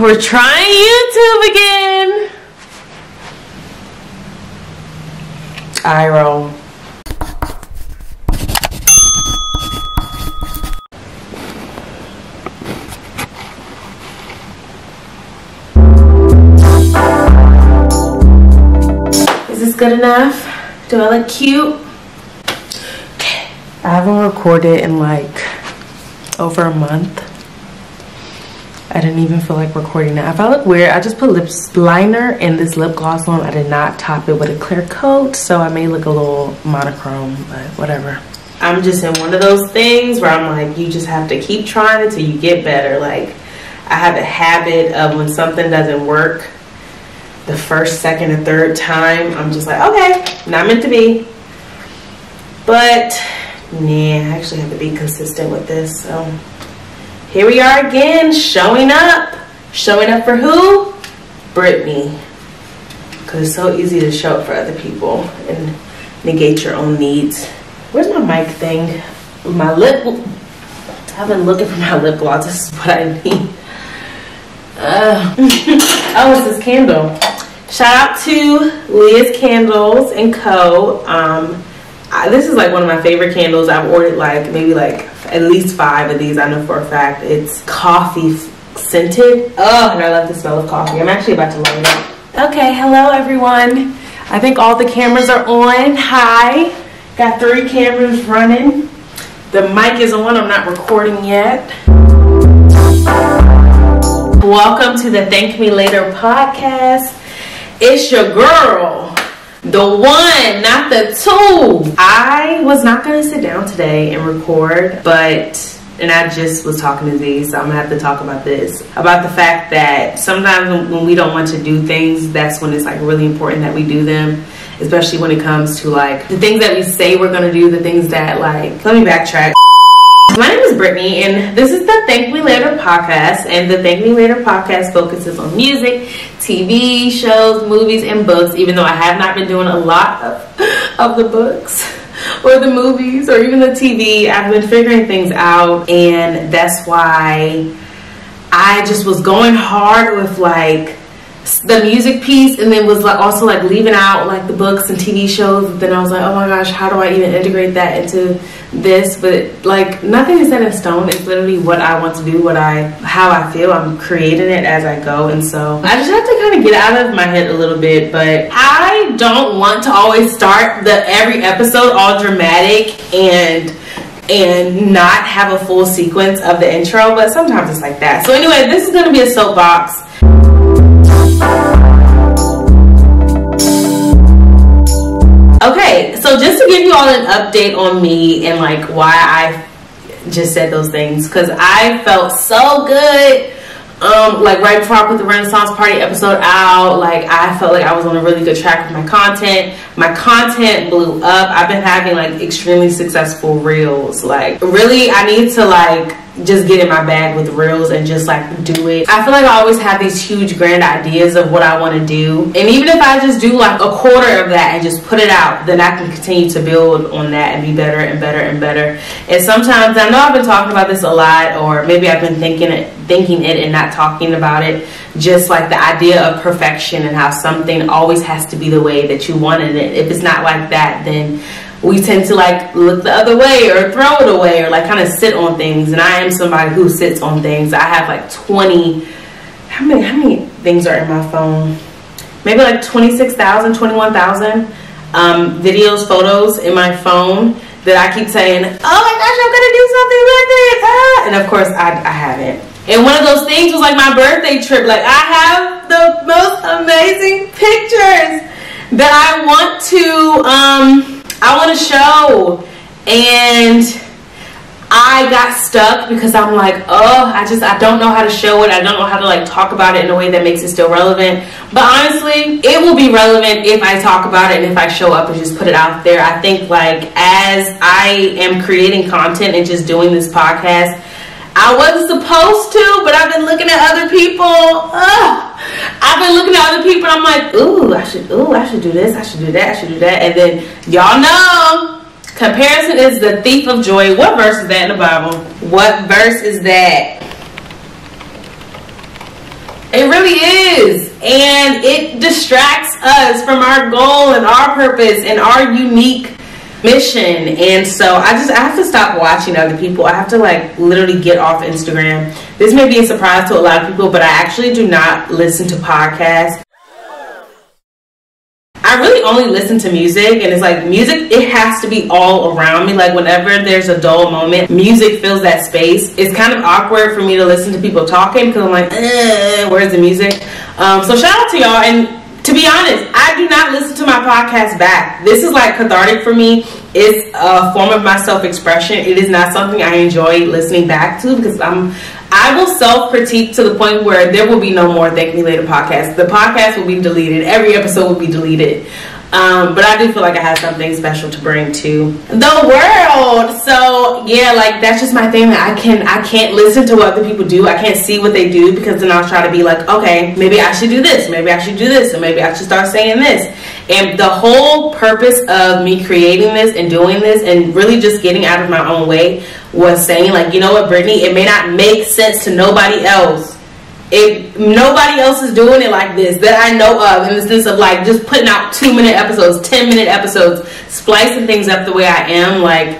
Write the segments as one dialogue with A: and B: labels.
A: We're trying YouTube again. Eye roll. Is this good enough? Do I look cute? Okay. I haven't recorded in like over a month. I didn't even feel like recording that. If I look weird, I just put lip liner and this lip gloss on. I did not top it with a clear coat, so I may look a little monochrome, but whatever. I'm just in one of those things where I'm like, you just have to keep trying until you get better. Like, I have a habit of when something doesn't work the first, second, or third time, I'm just like, okay, not meant to be. But, nah, I actually have to be consistent with this, so. Here we are again, showing up. Showing up for who? Brittany. Because it's so easy to show up for other people and negate your own needs. Where's my mic thing? My lip. I've been looking for my lip gloss. This is what I need. Oh, it's this candle. Shout out to Leah's Candles & Co. This is like one of my favorite candles. I've ordered like maybe like at least 5 of these. I know for a fact. It's coffee scented. Oh, and I love the smell of coffee. I'm actually about to light it up. Okay, hello everyone. I think all the cameras are on. Hi. Got 3 cameras running. The mic is on. I'm not recording yet. Welcome to the Thank Me Later podcast. It's your girl. The one, not the two. I was not going to sit down today and record, and I just was talking to Z, so I'm going to have to talk about this. About the fact that sometimes when we don't want to do things, that's when it's like really important that we do them. Especially when it comes to like the things that we say we're going to do, the things that like, let me backtrack. My name is Brittany, and this is the Thank Me Later podcast, and the Thank Me Later podcast focuses on music, TV, shows, movies, and books, even though I have not been doing a lot of the books or the movies or even the TV. I've been figuring things out, and that's why I just was going hard with like the music piece, and then was like also like leaving out like the books and TV shows. And then I was like, oh my gosh, how do I even integrate that into this? But like nothing is set in stone. It's literally what I want to do, how I feel. I'm creating it as I go, and so I just have to kind of get out of my head a little bit. But I don't want to always start every episode all dramatic and not have a full sequence of the intro, but sometimes it's like that. So anyway, this is going to be a soapbox. Okay, so just to give you all an update on me and like why I just said those things, because I felt so good like right before I put the Renaissance Party episode out. Like I felt like I was on a really good track with my content. My content blew up. I've been having like extremely successful reels. Like really, I need to like just get in my bag with reels and just like do it. I feel like I always have these huge grand ideas of what I want to do, and even if I just do like a quarter of that and just put it out, then I can continue to build on that and be better and better and better. And sometimes, I know I've been talking about this a lot, or maybe I've been thinking it and not talking about it, just like the idea of perfection and how something always has to be the way that you wanted it. If it's not like that, then we tend to like look the other way or throw it away or like kind of sit on things. And I am somebody who sits on things. I have like 20, how many things are in my phone? Maybe like 26,000, 21,000 videos, photos in my phone that I keep saying, oh my gosh, I'm gonna do something with it. And of course I haven't. And one of those things was like my birthday trip. Like I have the most amazing pictures that I want to show, and I got stuck because I'm like, oh, I don't know how to show it. I don't know how to like talk about it in a way that makes it still relevant. But honestly, it will be relevant if I talk about it and if I show up and just put it out there. I think like as I am creating content and just doing this podcast, I wasn't supposed to, but I've been looking at other people. I've been looking at other people, and I'm like, I should do this, I should do that, I should do that. And then y'all know, comparison is the thief of joy. What verse is that in the Bible? What verse is that? It really is. And it distracts us from our goal and our purpose and our unique mission. And so I have to stop watching other people. I have to like literally get off Instagram. This may be a surprise to a lot of people, but I actually do not listen to podcasts. I really only listen to music, and it's like music, it has to be all around me. Like whenever there's a dull moment, music fills that space. It's kind of awkward for me to listen to people talking because I'm like, where's the music? So shout out to y'all. And to be honest, I do not listen to my podcast back. This is like cathartic for me. It's a form of my self-expression. It is not something I enjoy listening back to because I will self-critique to the point where there will be no more Thank Me Later podcast. The podcast will be deleted. Every episode will be deleted. But I do feel like I have something special to bring to the world. So yeah, like that's just my thing. That I can't listen to what other people do. I can't see what they do because then I'll try to be like, okay, maybe I should do this. Maybe I should do this. And maybe I should start saying this. And the whole purpose of me creating this and doing this and really just getting out of my own way was saying like, you know what, Brittany, it may not make sense to nobody else. If nobody else is doing it like this that I know of, in the sense of like just putting out 2-minute episodes, 10-minute episodes, splicing things up the way I am, like,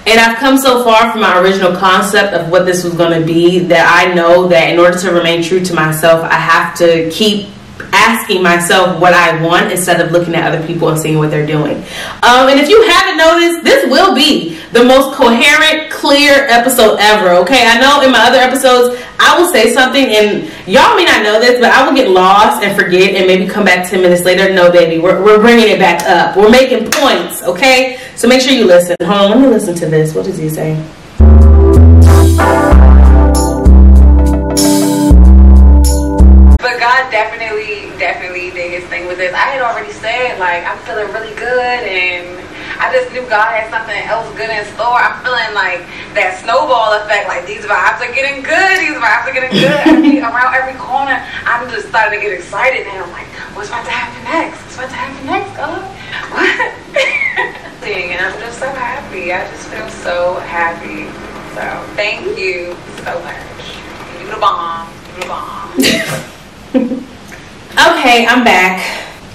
A: and I've come so far from my original concept of what this was going to be that I know that in order to remain true to myself, I have to keep asking myself what I want instead of looking at other people and seeing what they're doing. And if you haven't noticed, this will be the most coherent, clear episode ever, okay? I know in my other episodes, I will say something and y'all may not know this, but I will get lost and forget and maybe come back 10 minutes later. No, baby, we're bringing it back up. We're making points, okay? So make sure you listen. Hold on, let me listen to this. What does he say?
B: But God definitely did his thing with this. I had already said, like, I'm feeling really good, and I just knew God had something else good in store. I'm feeling like that snowball effect, like these vibes are getting good, around every corner. I'm just starting to get excited, and I'm like, what's about to happen next? God? What? And I'm just so happy. I just feel so happy. So thank you so much. You the bomb.
A: Okay, I'm back.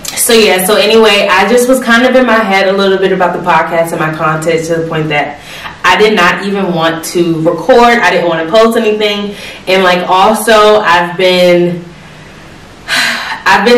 A: So yeah, so anyway, I just was kind of in my head a little bit about the podcast and my content to the point that I did not even want to record. I didn't want to post anything. And like also I've been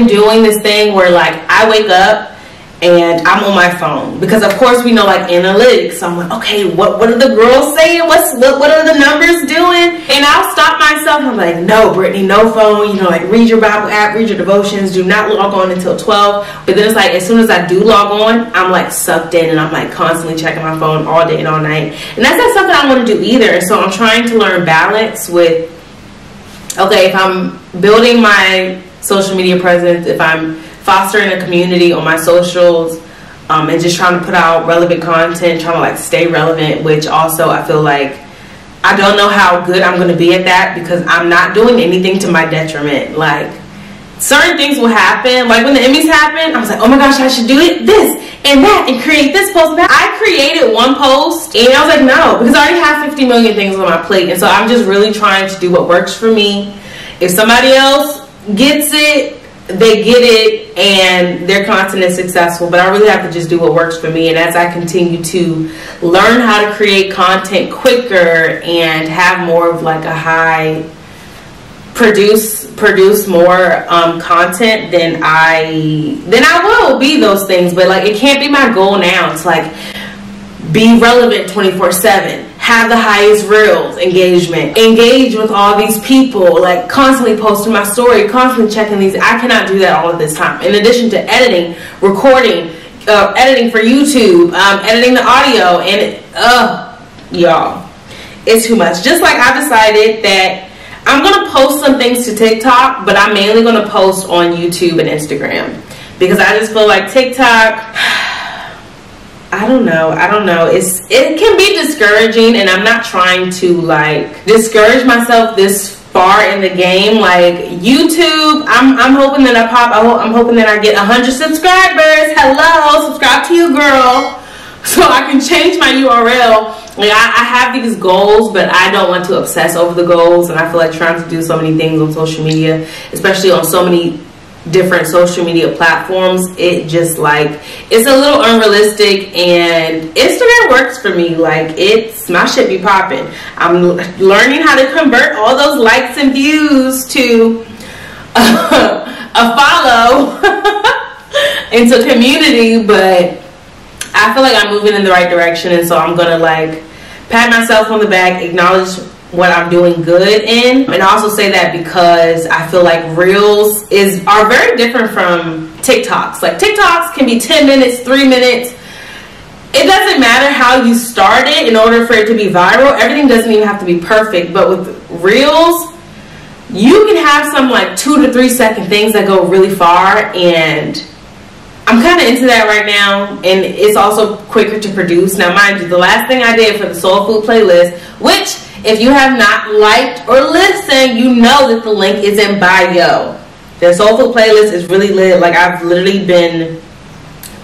A: doing this thing where like I wake up and I'm on my phone because of course we know like analytics. So I'm like, okay, what are the girls saying? What are the numbers doing? And I'll stop myself. I'm like, no, Brittany, no phone. You know, like read your Bible app, read your devotions. Do not log on until 12. But then it's like as soon as I do log on, I'm like sucked in and I'm like constantly checking my phone all day and all night. And that's not something I want to do either. And so I'm trying to learn balance with, okay, if I'm building my social media presence, if I'm fostering a community on my socials, and just trying to put out relevant content, trying to like stay relevant, which also I feel like I don't know how good I'm going to be at that because I'm not doing anything to my detriment. Like certain things will happen, like when the Emmys happened, I was like, oh my gosh, I should do this and that and create this post. I created one post and I was like, no, because I already have 50 million things on my plate, and so I'm just really trying to do what works for me. If somebody else gets it, they get it and their content is successful, but I really have to just do what works for me. And as I continue to learn how to create content quicker and have more of like a high produce more content, then I will be those things. But like it can't be my goal now to like be relevant 24/7, have the highest reels engagement, engage with all these people, like constantly posting my story, constantly checking these. I cannot do that all at this time. In addition to editing, recording, editing for YouTube, editing the audio, and y'all, it's too much. Just like I decided that I'm gonna post some things to TikTok, but I'm mainly gonna post on YouTube and Instagram because I just feel like TikTok, I don't know. It can be discouraging, and I'm not trying to like discourage myself this far in the game. Like YouTube, I'm hoping that I pop. I'm hoping that I get 100 subscribers. Hello, subscribe to you, girl, so I can change my URL Like I have these goals, but I don't want to obsess over the goals. And I feel like trying to do so many things on social media, especially on so many different social media platforms, it just like, it's a little unrealistic. And Instagram works for me. Like, it's, my shit be popping. I'm learning how to convert all those likes and views to a follow into community, but I feel like I'm moving in the right direction. And so I'm gonna like pat myself on the back, acknowledge what I'm doing good in, and also say that because I feel like reels are very different from TikToks. Like TikToks can be 10 minutes, 3 minutes. It doesn't matter how you start it in order for it to be viral. Everything doesn't even have to be perfect, but with reels, you can have some like 2 to 3 second things that go really far, and I'm kind of into that right now. And it's also quicker to produce. Now mind you, the last thing I did for the soul food playlist, which if you have not liked or listened, you know that the link is in bio. The soul food playlist is really lit. Like, I've literally been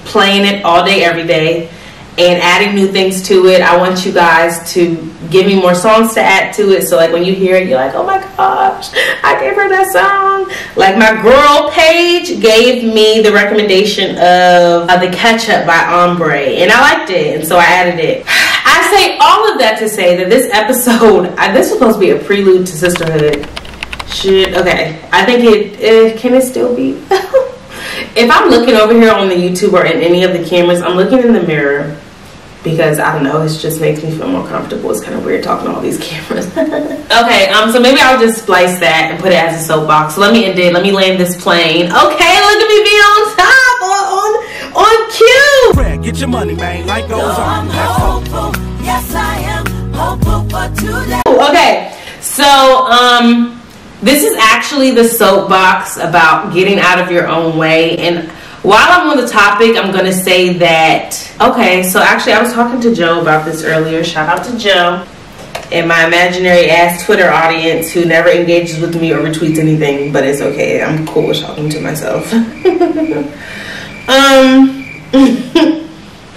A: playing it all day every day and adding new things to it. I want you guys to give me more songs to add to it, so like when you hear it, you're like, oh my gosh, I gave her that song. Like my girl Paige gave me the recommendation of the Ketchup by Ombre, and I liked it, and so I added it. I say all of that to say that this episode, this was supposed to be a prelude to sisterhood. Shit, okay. I think can it still be? If I'm looking over here on the YouTube or in any of the cameras, I'm looking in the mirror because I don't know, it just makes me feel more comfortable. It's kind of weird talking to all these cameras. Okay, so maybe I'll just splice that and put it as a soapbox. So let me end it. Let me land this plane. Okay, look at me being on top, on cue.
C: Get your money, man. Life goes on.
D: Hopeful. Yes, I am hopeful for today.
A: Okay, so this is actually the soapbox about getting out of your own way. And while I'm on the topic, I'm going to say that, okay, so actually I was talking to Joe about this earlier. Shout out to Joe and my imaginary ass Twitter audience who never engages with me or retweets anything, but it's okay. I'm cool with talking to myself.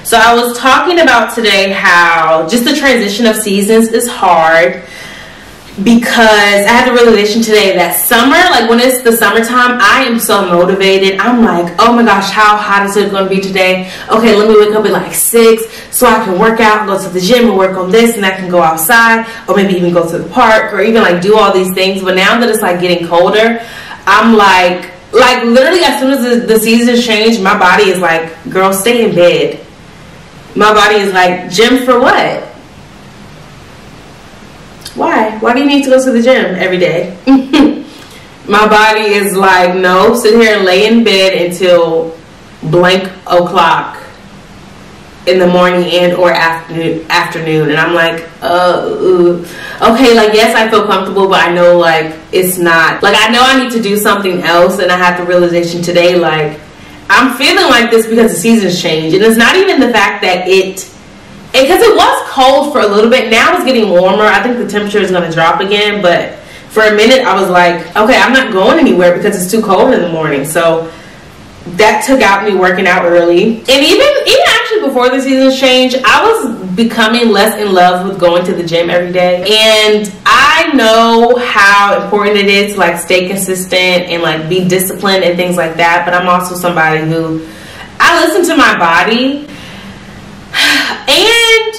A: So I was talking about today how just the transition of seasons is hard, because I had the realization today that summer, like when it's the summertime, I am so motivated. I'm like, oh my gosh, how hot is it going to be today? Okay, let me wake up at like 6 so I can work out, go to the gym and work on this, and I can go outside or maybe even go to the park or even like do all these things. But now that it's like getting colder, I'm like literally as soon as the seasons change, my body is like, girl, stay in bed. My body is like, gym for what? Why? Why do you need to go to the gym every day? My body is like, no, sit here and lay in bed until blank o'clock in the morning and or afternoon. And I'm like, okay, like, yes, I feel comfortable, but I know like it's not, like I know I need to do something else. And I had the realization today, like I'm feeling like this because the seasons change. And it's not even the fact that because it was cold for a little bit. Now it's getting warmer. I think the temperature is going to drop again. But for a minute, I was like, okay, I'm not going anywhere because it's too cold in the morning. So that took out me working out early. And even actually before the seasons changed, I was becoming less in love with going to the gym every day. And I know how important it is to like stay consistent and like be disciplined and things like that. But I'm also somebody who, I listen to my body. And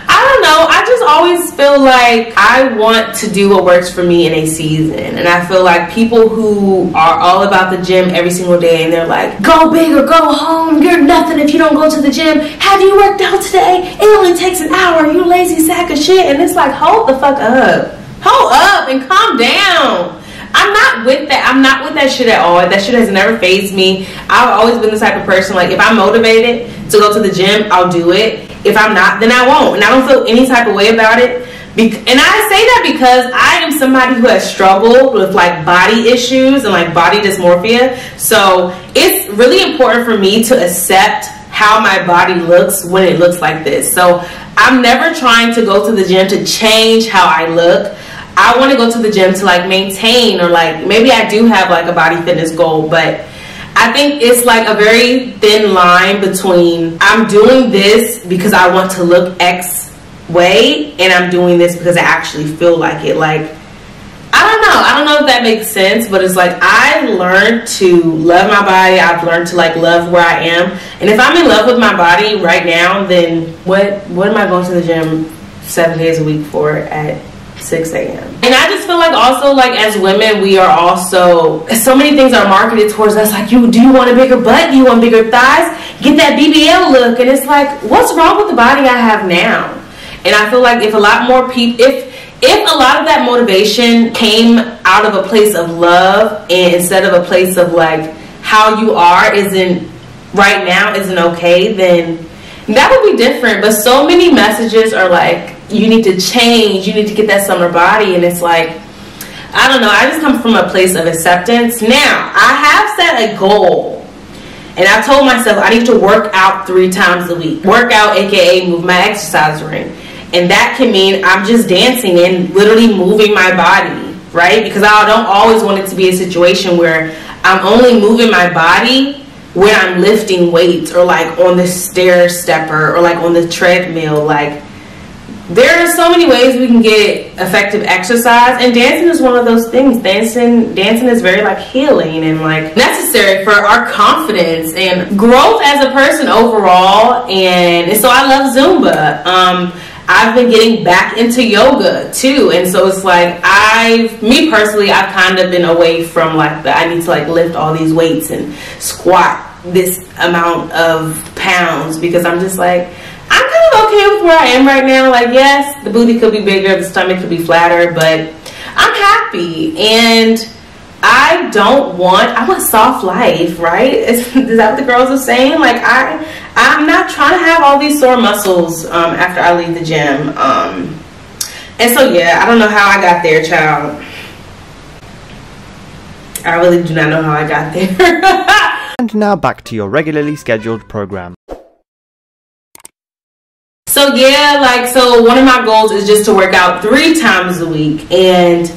A: I don't know, I just always feel like I want to do what works for me in a season. And I feel like people who are all about the gym every single day and they're like, go big or go home, you're nothing if you don't go to the gym. Have you worked out today? It only takes an hour, you lazy sack of shit. And it's like, hold the fuck up. Hold up and calm down. I'm not with that. I'm not with that shit at all. That shit has never fazed me. I've always been the type of person, like if I'm motivated to go to the gym, I'll do it. If I'm not, then I won't. And I don't feel any type of way about it. And I say that because I am somebody who has struggled with like body issues and like body dysmorphia. So it's really important for me to accept how my body looks when it looks like this. So I'm never trying to go to the gym to change how I look. I want to go to the gym to like maintain, or like maybe I do have like a body fitness goal, but I think it's like a very thin line between I'm doing this because I want to look X way, and I'm doing this because I actually feel like it. Like, I don't know if that makes sense, but it's like I learned to love my body. I've learned to like love where I am, and if I'm in love with my body right now, then what am I going to the gym 7 days a week for at 6 a.m. And I just feel like also, like, as women, we are also, so many things are marketed towards us. Like, do you want a bigger butt? Do you want bigger thighs? Get that BBL look. And it's like, what's wrong with the body I have now? And I feel like if a lot more people, if a lot of that motivation came out of a place of love, and instead of a place of like how you are isn't right now isn't okay, then that would be different. But so many messages are like, you need to change, you need to get that summer body, and it's like, I don't know, I just come from a place of acceptance. Now, I have set a goal, and I told myself I need to work out 3 times a week. Work out, aka move my exercise ring. And that can mean I'm just dancing and literally moving my body, right? Because I don't always want it to be a situation where I'm only moving my body when I'm lifting weights, or like on the stair stepper, or like on the treadmill. Like, there are so many ways we can get effective exercise, and dancing is one of those things. Dancing is very like healing and like necessary for our confidence and growth as a person overall. And so I love Zumba. I've been getting back into yoga too, and so it's like me personally, I've kind of been away from like I need to like lift all these weights and squat this amount of pounds, because I'm just like, I'm kind of okay with where I am right now. Like, yes, the booty could be bigger, the stomach could be flatter, but I'm happy. And I want soft life, right? Is that what the girls are saying? Like, I'm not trying to have all these sore muscles after I leave the gym. And so, yeah, I don't know how I got there, child. I really do not know how I got there.
E: And now back to your regularly scheduled program.
A: So, yeah, like, so one of my goals is just to work out 3 times a week. And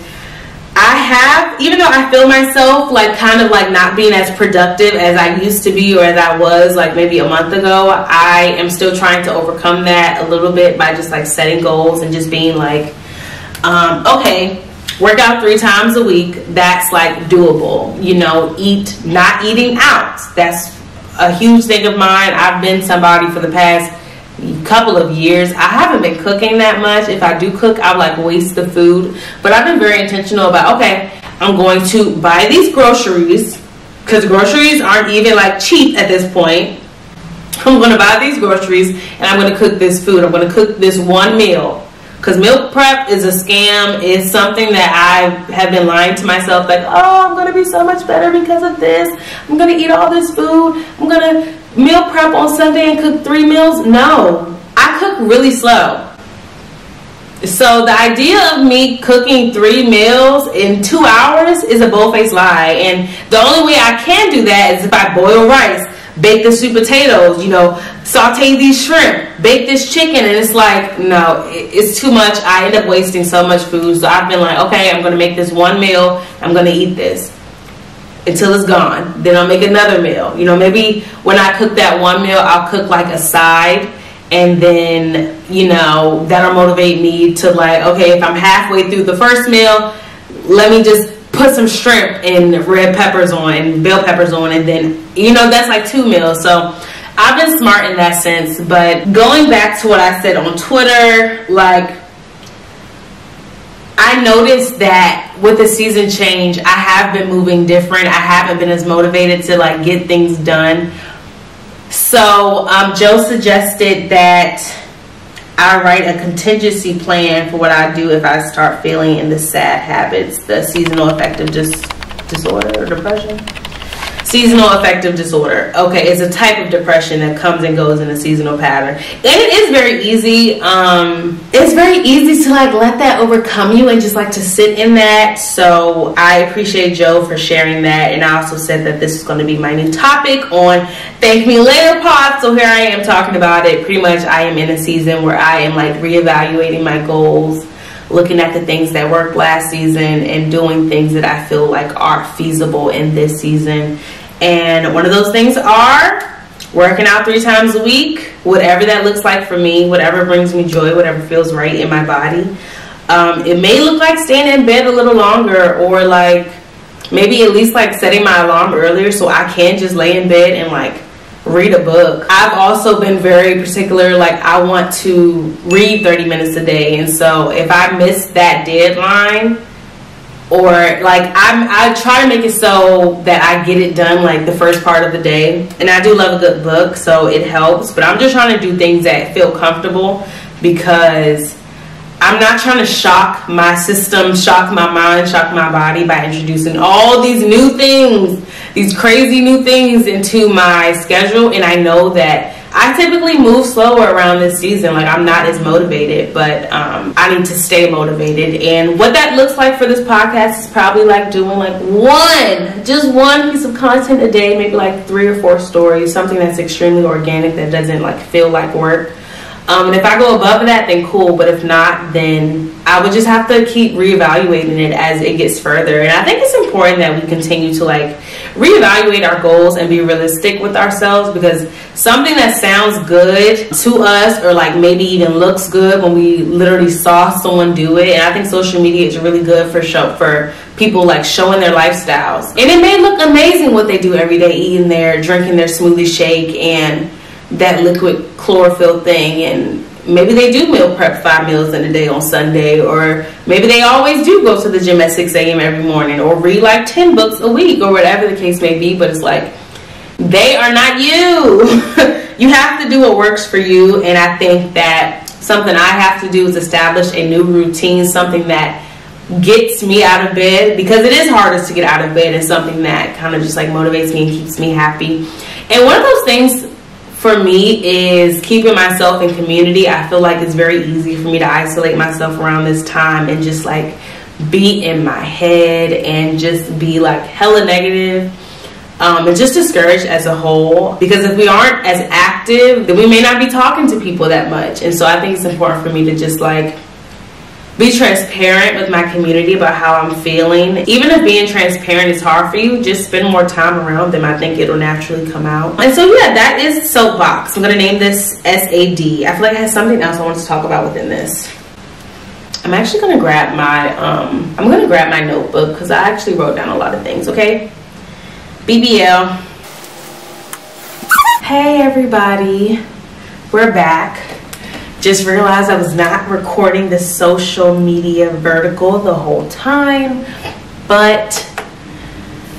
A: I have, even though I feel myself like kind of like not being as productive as I used to be, or as I was like maybe a month ago, I am still trying to overcome that a little bit by just like setting goals and just being like, okay, work out 3 times a week. That's like doable. You know, not eating out. That's a huge thing of mine. I've been somebody for the past couple of years. I haven't been cooking that much. If I do cook, I'll like waste the food. But I've been very intentional about, okay, I'm going to buy these groceries, because groceries aren't even like cheap at this point. I'm going to buy these groceries and I'm going to cook this food. I'm going to cook this one meal, because meal prep is a scam. It's something that I have been lying to myself, like, oh, I'm going to be so much better because of this. I'm going to eat all this food. I'm going to meal prep on Sunday and cook 3 meals. No, I cook really slow. So the idea of me cooking 3 meals in 2 hours is a bold-faced lie. And the only way I can do that is if I boil rice, bake the sweet potatoes, you know, saute these shrimp, bake this chicken. And it's like, no, it's too much. I end up wasting so much food. So I've been like, okay, I'm going to make this one meal. I'm going to eat this until it's gone. Then I'll make another meal. You know, maybe when I cook that one meal, I'll cook like a side, and then, you know, that'll motivate me to like, okay, if I'm halfway through the first meal, let me just put some shrimp and red peppers on and bell peppers on, and then, you know, that's like 2 meals. So I've been smart in that sense. But going back to what I said on Twitter, like, I noticed that with the season change, I have been moving different. I haven't been as motivated to like get things done. So Joe suggested that I write a contingency plan for what I do if I start feeling in the SAD habits, the seasonal affective disorder or depression. Seasonal affective disorder. Okay, it's a type of depression that comes and goes in a seasonal pattern. And it is very easy. It's very easy to like let that overcome you and just like to sit in that. So I appreciate Joe for sharing that. And I also said that this is going to be my new topic on Thank Me Later pod. So here I am talking about it. Pretty much I am in a season where I am like reevaluating my goals, looking at the things that worked last season and doing things that I feel like are feasible in this season. And one of those things are working out 3 times a week, whatever that looks like for me, whatever brings me joy, whatever feels right in my body. It may look like staying in bed a little longer, or like maybe at least like setting my alarm earlier so I can just lay in bed and like read a book. I've also been very particular, like I want to read 30 minutes a day, and so if I miss that deadline, or like I try to make it so that I get it done like the first part of the day. And I do love a good book, so it helps, but I'm just trying to do things that feel comfortable, because I'm not trying to shock my system, shock my mind, shock my body by introducing all these new things, these crazy new things into my schedule. And I know that I typically move slower around this season. Like I'm not as motivated, but I need to stay motivated. And what that looks like for this podcast is probably like doing like just one piece of content a day, maybe like 3 or 4 stories, something that's extremely organic, that doesn't like feel like work. And if I go above that, then cool. But if not, then I would just have to keep reevaluating it as it gets further. And I think it's important that we continue to like reevaluate our goals and be realistic with ourselves, because something that sounds good to us, or like maybe even looks good when we literally saw someone do it. And I think social media is really good for people like showing their lifestyles. And it may look amazing what they do every day, drinking their smoothie shake and that liquid chlorophyll thing, and maybe they do meal prep 5 meals in a day on Sunday, or maybe they always do go to the gym at 6 a.m. every morning, or read like 10 books a week, or whatever the case may be. But it's like, they are not you. You have to do what works for you. And I think that something I have to do is establish a new routine, something that gets me out of bed, because it is hardest to get out of bed, and something that kind of just like motivates me and keeps me happy. And one of those things for me is keeping myself in community. I feel like it's very easy for me to isolate myself around this time and just like be in my head and just be like hella negative, and just discouraged as a whole, because if we aren't as active, then we may not be talking to people that much. And so I think it's important for me to just like be transparent with my community about how I'm feeling. Even if being transparent is hard for you, just spend more time around them. I think it'll naturally come out. And so yeah, that is Soapbox. I'm gonna name this S.A.D. I feel like I have something else I want to talk about within this. I'm actually gonna grab my notebook, because I actually wrote down a lot of things. Okay, BBL. Hey everybody, we're back. Just realized I was not recording the social media vertical the whole time, but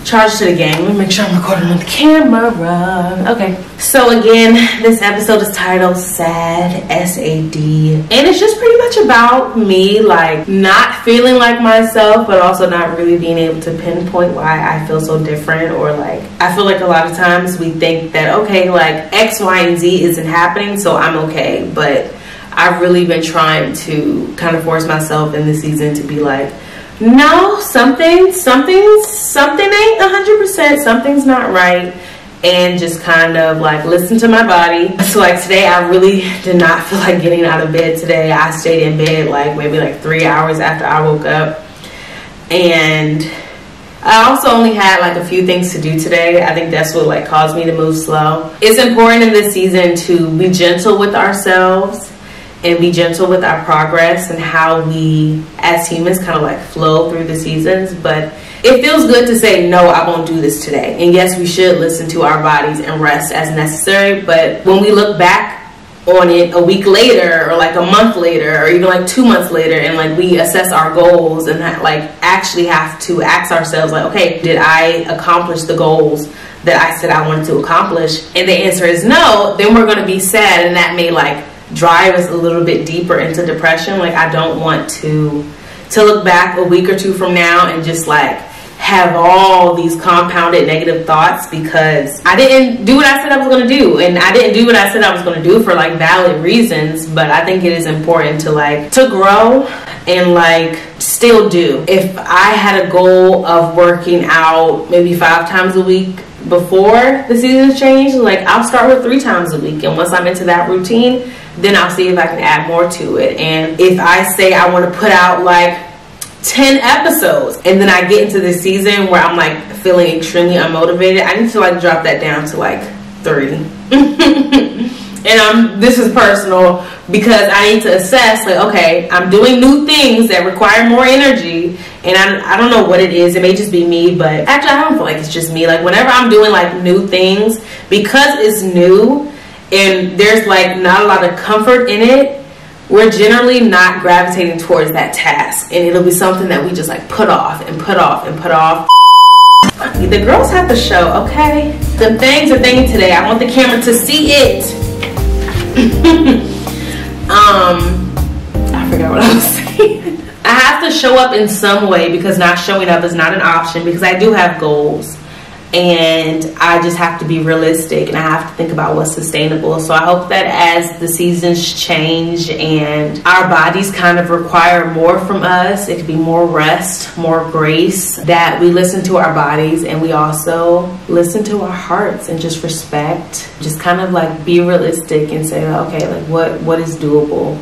A: charge to the game. Let me make sure I'm recording on the camera. Okay, so again, this episode is titled S.A.D, S-A-D, and it's just pretty much about me like not feeling like myself, but also not really being able to pinpoint why I feel so different. Or like, I feel like a lot of times we think that, okay, like X, Y, and Z isn't happening, so I'm okay. But I've really been trying to kind of force myself in this season to be like, no, something ain't 100%, something's not right, and just kind of like listen to my body. So like today, I really did not feel like getting out of bed today. I stayed in bed like maybe like 3 hours after I woke up, and I also only had like a few things to do today. I think that's what like caused me to move slow. It's important in this season to be gentle with ourselves and be gentle with our progress and how we as humans kind of like flow through the seasons. But it feels good to say, no, I won't do this today. And yes, we should listen to our bodies and rest as necessary. But when we look back on it a week later, or like a month later, or even like 2 months later, and like we assess our goals and like actually have to ask ourselves like, okay, did I accomplish the goals that I said I wanted to accomplish? And the answer is no. Then we're going to be sad, and that may like drive us a little bit deeper into depression. Like I don't want to look back a week or two from now and just like have all these compounded negative thoughts because I didn't do what I said I was going to do. And I didn't do what I said I was going to do for like valid reasons, but I think it is important to like to grow and like still do. If I had a goal of working out maybe 5 times a week before the seasons change, like I'll start with 3 times a week, and once I'm into that routine, then I'll see if I can add more to it. And if I say I want to put out like 10 episodes and then I get into the season where I'm like feeling extremely unmotivated, I need to like drop that down to like 3. and this is personal because I need to assess, like, okay, I'm doing new things that require more energy, and I don't know what it is. It may just be me, but actually I don't feel like it's just me. Like, whenever I'm doing like new things, because it's new and there's like not a lot of comfort in it, we're generally not gravitating towards that task, and it'll be something that we just like put off and put off and put off. The girls have the show, okay? The things are thinking today. I want the camera to see it. I forgot what I was saying. I have to show up in some way, because not showing up is not an option, because I do have goals. And I just have to be realistic, and I have to think about what's sustainable. So I hope that as the seasons change and our bodies kind of require more from us, it could be more rest, more grace, that we listen to our bodies and we also listen to our hearts and just respect, just kind of like be realistic and say, okay, like what is doable?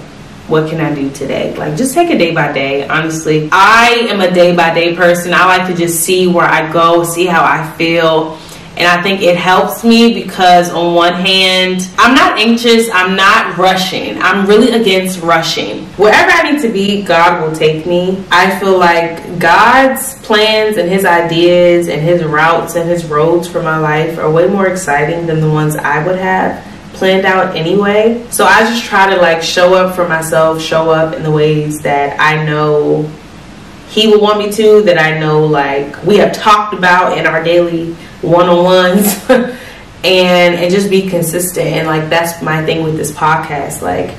A: What can I do today? Like, just take it day by day. Honestly, I am a day by day person. I like to just see where I go, see how I feel. And I think it helps me because on one hand, I'm not anxious, I'm not rushing. I'm really against rushing. Wherever I need to be, God will take me. I feel like God's plans and his ideas and his routes and his roads for my life are way more exciting than the ones I would have planned out anyway. So I just try to like show up for myself, show up in the ways that I know he will want me to, that I know like we have talked about in our daily one-on-ones, and just be consistent. And like that's my thing with this podcast. Like,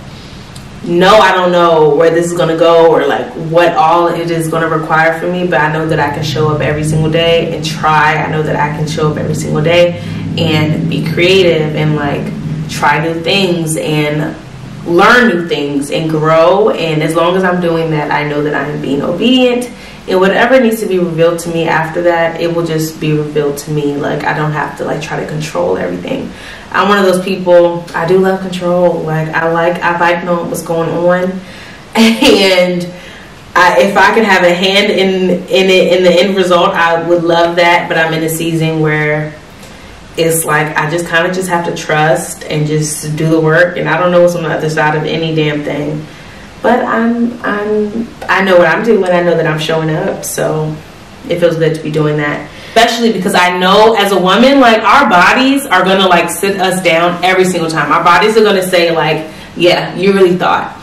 A: no, I don't know where this is gonna go or like what all it is gonna require for me, but I know that I can show up every single day and try. I know that I can show up every single day and be creative and like try new things and learn new things and grow. And as long as I'm doing that, I know that I am being obedient, and whatever needs to be revealed to me after that, it will just be revealed to me. Like, I don't have to like try to control everything. I'm one of those people, I do love control. Like I like knowing what's going on, and if I could have a hand in it, in the end result, I would love that. But I'm in a season where it's like I just kind of just have to trust and just do the work, and I don't know what's on the other side of any damn thing. But I know what I'm doing. I know that I'm showing up, so it feels good to be doing that. Especially because I know as a woman, like our bodies are gonna like sit us down every single time. Our bodies are gonna say like, yeah, you really thought.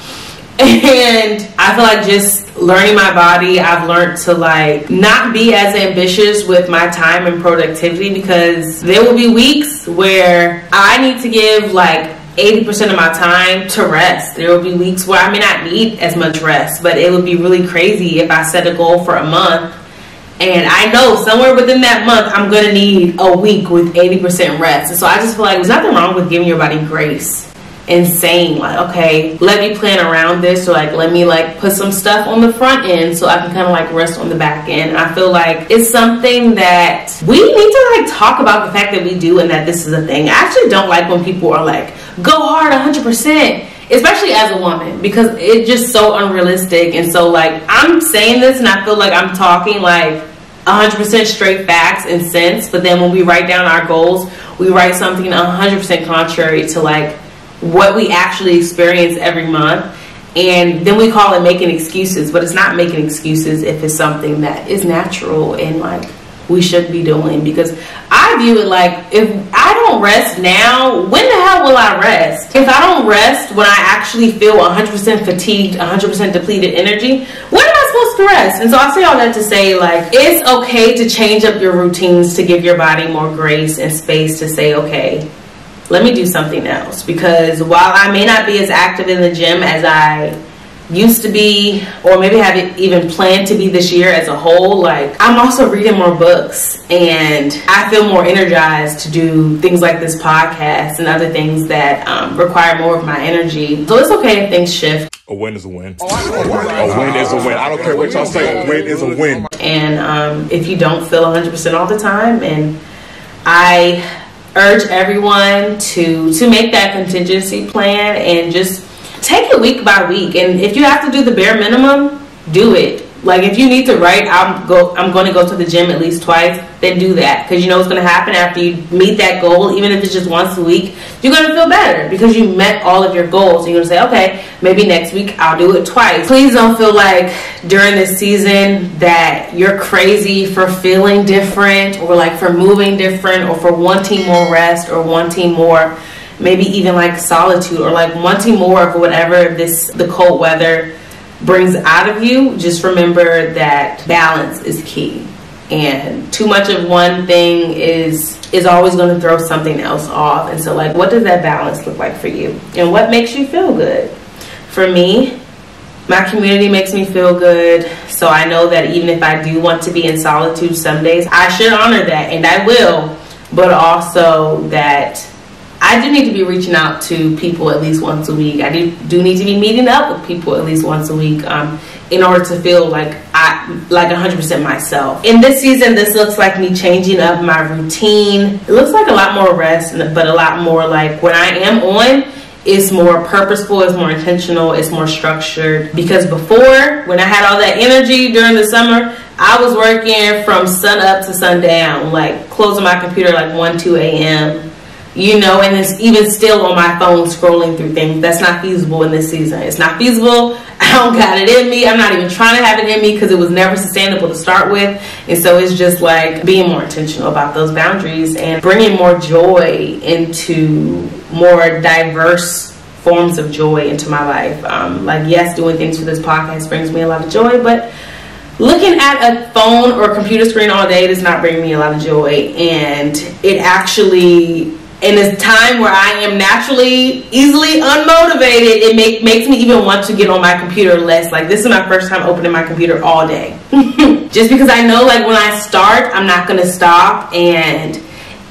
A: And I feel like just learning my body, I've learned to like not be as ambitious with my time and productivity, because there will be weeks where I need to give like 80% of my time to rest. There will be weeks where I may not need as much rest, but it would be really crazy if I set a goal for a month and I know somewhere within that month I'm gonna need a week with 80% rest. And so I just feel like there's nothing wrong with giving your body grace and saying like, okay, let me plan around this, or like let me like put some stuff on the front end so I can kind of like rest on the back end. And I feel like it's something that we need to like talk about, the fact that we do and that this is a thing. I actually don't like when people are like, go hard 100%, especially as a woman, because it's just so unrealistic. And so like I'm saying this and I feel like I'm talking like 100% straight facts and sense, but then when we write down our goals, we write something 100% contrary to like what we actually experience every month, and then we call it making excuses. But it's not making excuses if it's something that is natural and like we should be doing. Because I view it like, if I don't rest now, when the hell will I rest? If I don't rest when I actually feel 100% fatigued, 100% depleted energy, when am I supposed to rest? And so I say all that to say like it's okay to change up your routines to give your body more grace and space to say, okay, let me do something else. Because while I may not be as active in the gym as I used to be, or maybe haven't even planned to be this year as a whole, like I'm also reading more books and I feel more energized to do things like this podcast and other things that require more of my energy. So it's okay if things shift.
C: A win is a win. A win is a win. I don't care what y'all say, a win is a win.
A: And if you don't feel 100% all the time, and I urge everyone to make that contingency plan and just take it week by week. And if you have to do the bare minimum, do it. Like, if you need to write, I'm going to go to the gym at least twice, then do that. Because you know what's going to happen after you meet that goal, even if it's just once a week, you're going to feel better because you met all of your goals. You're going to say, okay, maybe next week I'll do it twice. Please don't feel like during this season that you're crazy for feeling different, or like for moving different, or for wanting more rest, or wanting more, maybe even like solitude, or like wanting more of whatever the cold weather brings out of you. Just remember that balance is key, and too much of one thing is always going to throw something else off. And so, like, what does that balance look like for you, and what makes you feel good? For me, my community makes me feel good, so I know that even if I do want to be in solitude some days, I should honor that, and I will, but also that I do need to be reaching out to people at least once a week. I do need to be meeting up with people at least once a week in order to feel like 100% myself. In this season, this looks like me changing up my routine. It looks like a lot more rest, but a lot more like when I am on, it's more purposeful, it's more intentional, it's more structured. Because before, when I had all that energy during the summer, I was working from sun up to sundown, like closing my computer like 1, 2 a.m. You know, and it's even still on my phone scrolling through things. That's not feasible in this season. It's not feasible. I don't got it in me. I'm not even trying to have it in me because it was never sustainable to start with. And so it's just like being more intentional about those boundaries and bringing more joy into more diverse forms of joy into my life. Like, yes, doing things for this podcast brings me a lot of joy, but looking at a phone or computer screen all day does not bring me a lot of joy. And it actually, in a time where I am naturally easily unmotivated, it makes me even want to get on my computer less. Like, this is my first time opening my computer all day. Just because I know, like, when I start, I'm not going to stop, and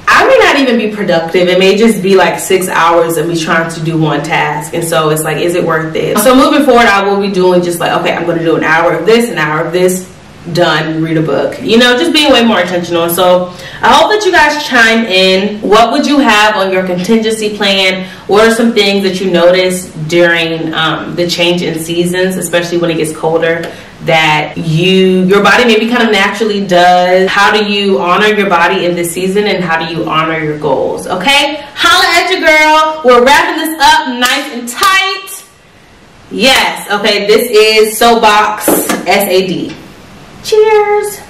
A: I may not even be productive. It may just be like 6 hours of me trying to do one task. And so it's like, is it worth it? So moving forward, I will be doing just like, okay, I'm going to do an hour of this, done, read a book, you know, just being way more intentional. So I hope that you guys chime in. What would you have on your contingency plan? What are some things that you notice during the change in seasons, especially when it gets colder, that your body maybe kind of naturally does? How do you honor your body in this season, and how do you honor your goals? Okay, holla at your girl. We're wrapping this up nice and tight. Yes, okay, this is Soapbox, S.A.D. Cheers.